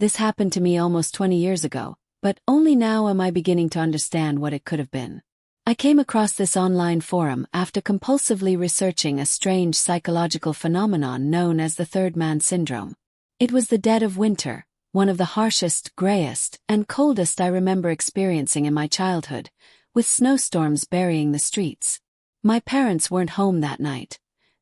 This happened to me almost 20 years ago, but only now am I beginning to understand what it could have been. I came across this online forum after compulsively researching a strange psychological phenomenon known as the third man syndrome. It was the dead of winter, one of the harshest, grayest, and coldest I remember experiencing in my childhood, with snowstorms burying the streets. My parents weren't home that night.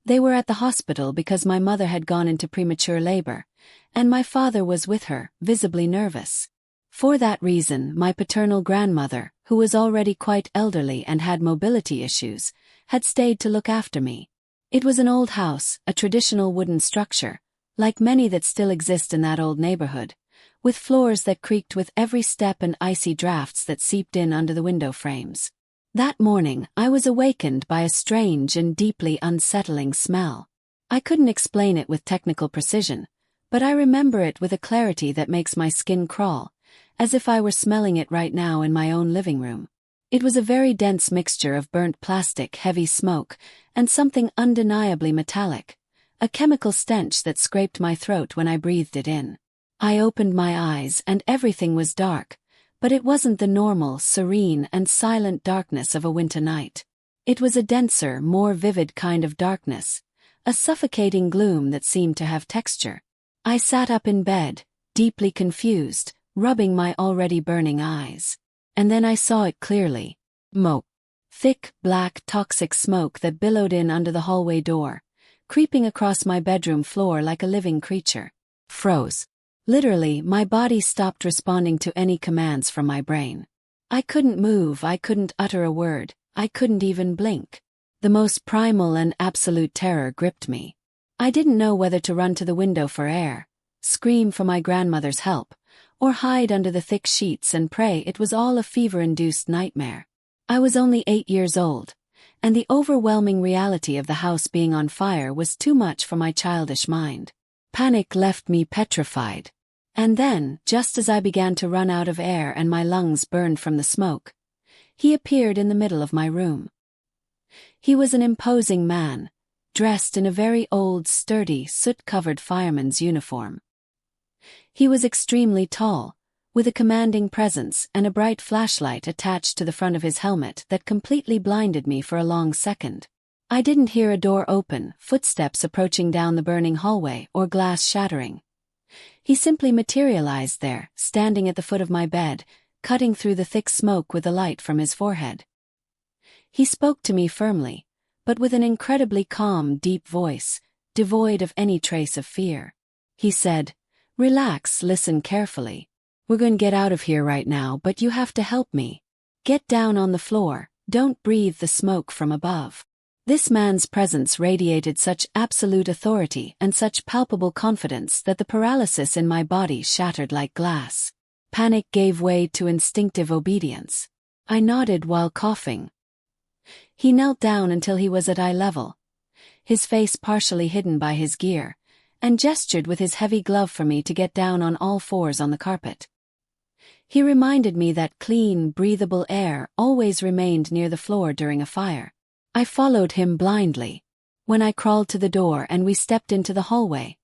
They were at the hospital because my mother had gone into premature labor, and my father was with her, visibly nervous. For that reason, my paternal grandmother, who was already quite elderly and had mobility issues, had stayed to look after me. It was an old house, a traditional wooden structure, like many that still exist in that old neighborhood, with floors that creaked with every step and icy drafts that seeped in under the window frames. That morning, I was awakened by a strange and deeply unsettling smell. I couldn't explain it with technical precision, but I remember it with a clarity that makes my skin crawl, as if I were smelling it right now in my own living room. It was a very dense mixture of burnt plastic, heavy smoke, and something undeniably metallic, a chemical stench that scraped my throat when I breathed it in. I opened my eyes and everything was dark, but it wasn't the normal, serene and silent darkness of a winter night. It was a denser, more vivid kind of darkness, a suffocating gloom that seemed to have texture. I sat up in bed, deeply confused, rubbing my already burning eyes. And then I saw it clearly. Smoke. Thick, black, toxic smoke that billowed in under the hallway door, creeping across my bedroom floor like a living creature. Froze. Literally, my body stopped responding to any commands from my brain. I couldn't move, I couldn't utter a word, I couldn't even blink. The most primal and absolute terror gripped me. I didn't know whether to run to the window for air, scream for my grandmother's help, or hide under the thick sheets and pray it was all a fever-induced nightmare. I was only 8 years old, and the overwhelming reality of the house being on fire was too much for my childish mind. Panic left me petrified. And then, just as I began to run out of air and my lungs burned from the smoke, he appeared in the middle of my room. He was an imposing man, dressed in a very old, sturdy, soot-covered fireman's uniform. He was extremely tall, with a commanding presence and a bright flashlight attached to the front of his helmet that completely blinded me for a long second. I didn't hear a door open, footsteps approaching down the burning hallway, or glass shattering. He simply materialized there, standing at the foot of my bed, cutting through the thick smoke with the light from his forehead. He spoke to me firmly, but with an incredibly calm, deep voice, devoid of any trace of fear. He said, "Relax, listen carefully. We're going to get out of here right now, but you have to help me. Get down on the floor, don't breathe the smoke from above." This man's presence radiated such absolute authority and such palpable confidence that the paralysis in my body shattered like glass. Panic gave way to instinctive obedience. I nodded while coughing. He knelt down until he was at eye level, his face partially hidden by his gear, and gestured with his heavy glove for me to get down on all fours on the carpet. He reminded me that clean, breathable air always remained near the floor during a fire. I followed him blindly. When I crawled to the door and we stepped into the hallway,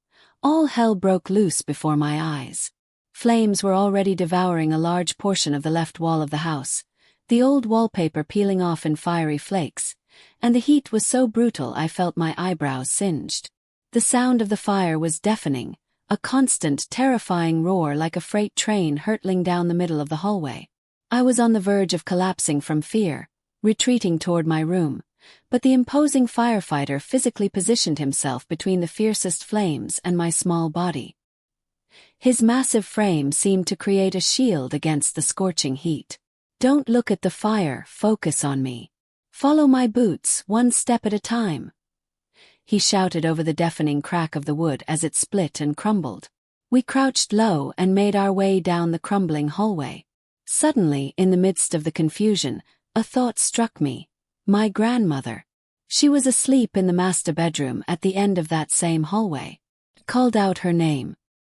all hell broke loose before my eyes. Flames were already devouring a large portion of the left wall of the house, the old wallpaper peeling off in fiery flakes, and the heat was so brutal I felt my eyebrows singed. The sound of the fire was deafening, a constant, terrifying roar like a freight train hurtling down the middle of the hallway. I was on the verge of collapsing from fear, retreating toward my room, but the imposing firefighter physically positioned himself between the fiercest flames and my small body. His massive frame seemed to create a shield against the scorching heat. "Don't look at the fire, focus on me. Follow my boots, one step at a time," he shouted over the deafening crack of the wood as it split and crumbled. We crouched low and made our way down the crumbling hallway. Suddenly, in the midst of the confusion, a thought struck me. My grandmother. She was asleep in the master bedroom at the end of that same hallway. Called out her name.